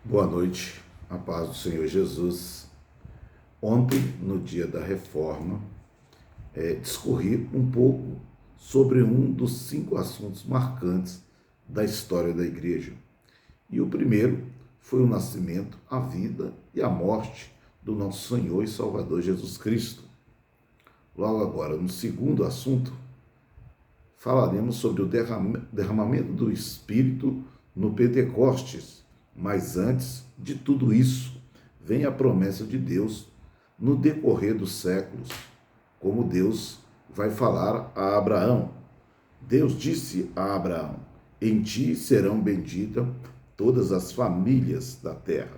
Boa noite, a paz do Senhor Jesus. Ontem, no dia da reforma, discorri um pouco sobre um dos 5 assuntos marcantes da história da igreja. E o primeiro foi o nascimento, a vida e a morte do nosso Senhor e Salvador Jesus Cristo. Logo agora, no segundo assunto, falaremos sobre o derramamento do Espírito no Pentecostes. Mas antes de tudo isso, vem a promessa de Deus no decorrer dos séculos, como Deus vai falar a Abraão. Deus disse a Abraão: em ti serão benditas todas as famílias da terra.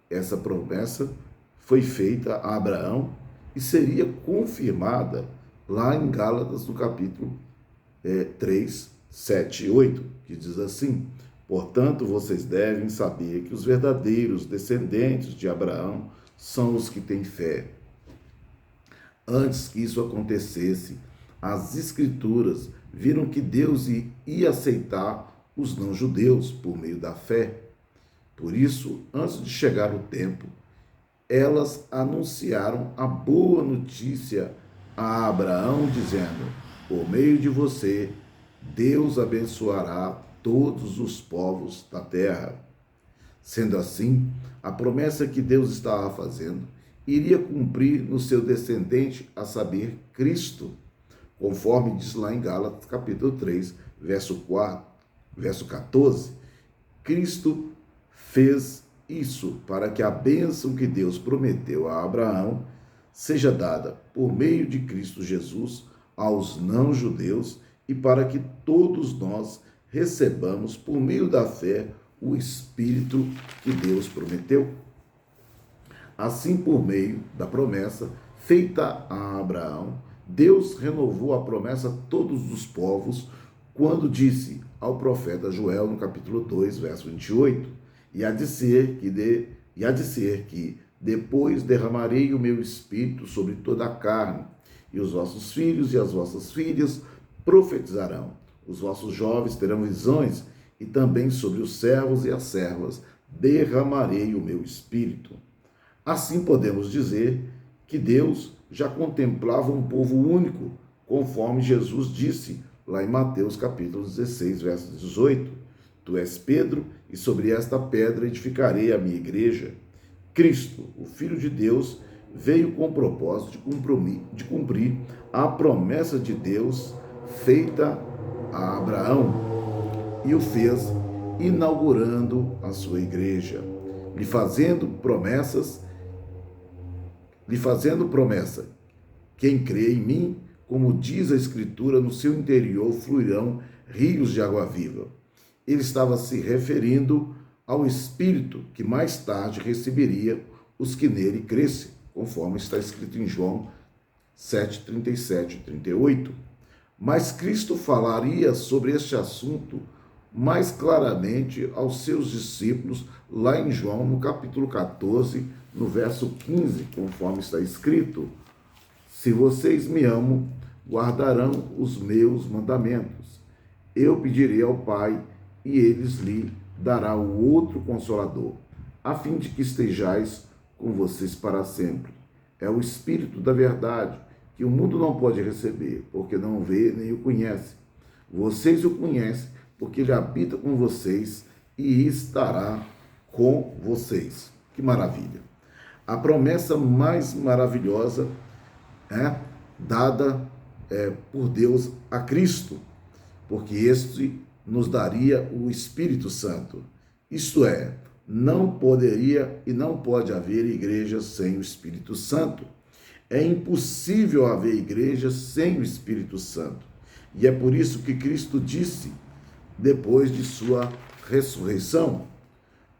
Essa promessa foi feita a Abraão e seria confirmada lá em Gálatas, no capítulo 3, 7 e 8, que diz assim: portanto, vocês devem saber que os verdadeiros descendentes de Abraão são os que têm fé. Antes que isso acontecesse, as Escrituras viram que Deus ia aceitar os não-judeus por meio da fé. Por isso, antes de chegar o tempo, elas anunciaram a boa notícia a Abraão, dizendo: por meio de você, Deus abençoará todos os povos da terra. Sendo assim, a promessa que Deus estava fazendo iria cumprir no seu descendente, a saber, Cristo, conforme diz lá em Gálatas, capítulo 3, verso 14. Cristo fez isso para que a bênção que Deus prometeu a Abraão seja dada por meio de Cristo Jesus aos não-judeus e para que todos nós recebamos por meio da fé o Espírito que Deus prometeu. Assim, por meio da promessa feita a Abraão, Deus renovou a promessa a todos os povos quando disse ao profeta Joel, no capítulo 2, verso 28, e há de ser que depois derramarei o meu Espírito sobre toda a carne, e os vossos filhos e as vossas filhas profetizarão, os vossos jovens terão visões, e também sobre os servos e as servas derramarei o meu Espírito. Assim podemos dizer que Deus já contemplava um povo único, conforme Jesus disse lá em Mateus capítulo 16, verso 18: tu és Pedro, e sobre esta pedra edificarei a minha igreja. Cristo, o Filho de Deus, veio com o propósito de cumprir a promessa de Deus feita a Abraão, e o fez inaugurando a sua igreja, lhe fazendo promessa: quem crê em mim, como diz a Escritura, no seu interior fluirão rios de água viva. Ele estava se referindo ao Espírito que mais tarde receberia os que nele crescem, conforme está escrito em João 7, 37 e 38. Mas Cristo falaria sobre este assunto mais claramente aos seus discípulos lá em João, no capítulo 14, no verso 15, conforme está escrito: se vocês me amam, guardarão os meus mandamentos. Eu pedirei ao Pai, e eles lhe dará o outro Consolador, a fim de que estejais com vocês para sempre. É o Espírito da verdade, que o mundo não pode receber, porque não o vê nem o conhece. Vocês o conhecem, porque ele habita com vocês e estará com vocês. Que maravilha! A promessa mais maravilhosa dada por Deus a Cristo, porque este nos daria o Espírito Santo. Isto é, não poderia e não pode haver igreja sem o Espírito Santo. É impossível haver igreja sem o Espírito Santo. E é por isso que Cristo disse, depois de sua ressurreição: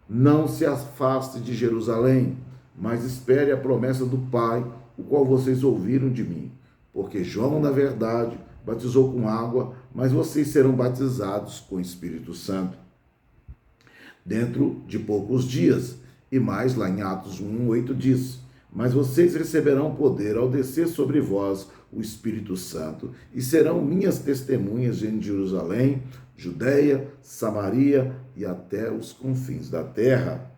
não se afaste de Jerusalém, mas espere a promessa do Pai, o qual vocês ouviram de mim. Porque João, na verdade, batizou com água, mas vocês serão batizados com o Espírito Santo dentro de poucos dias. E mais, lá em Atos 1:8 diz: mas vocês receberão poder ao descer sobre vós o Espírito Santo, e serão minhas testemunhas em Jerusalém, Judeia, Samaria e até os confins da terra.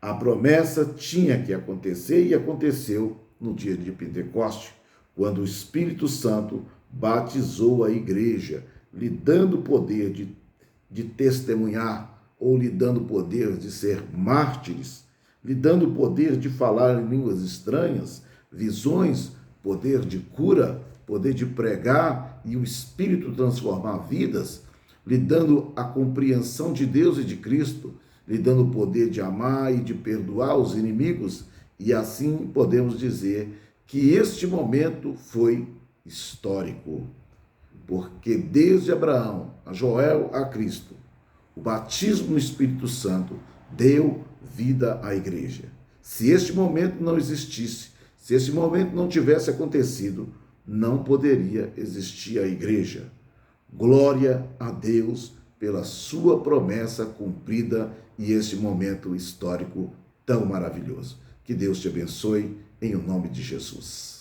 A promessa tinha que acontecer e aconteceu no dia de Pentecoste, quando o Espírito Santo batizou a igreja, lhe dando poder de testemunhar, ou lhe dando poder de ser mártires, lhe dando poder de falar em línguas estranhas, visões, poder de cura, poder de pregar e o Espírito transformar vidas, lhe dando a compreensão de Deus e de Cristo, lhe dando o poder de amar e de perdoar os inimigos, e assim podemos dizer que este momento foi histórico, porque desde Abraão, a Joel, a Cristo, o batismo no Espírito Santo deu vida à igreja. Se este momento não existisse, se este momento não tivesse acontecido, não poderia existir a igreja. Glória a Deus pela sua promessa cumprida e este momento histórico tão maravilhoso. Que Deus te abençoe em o nome de Jesus.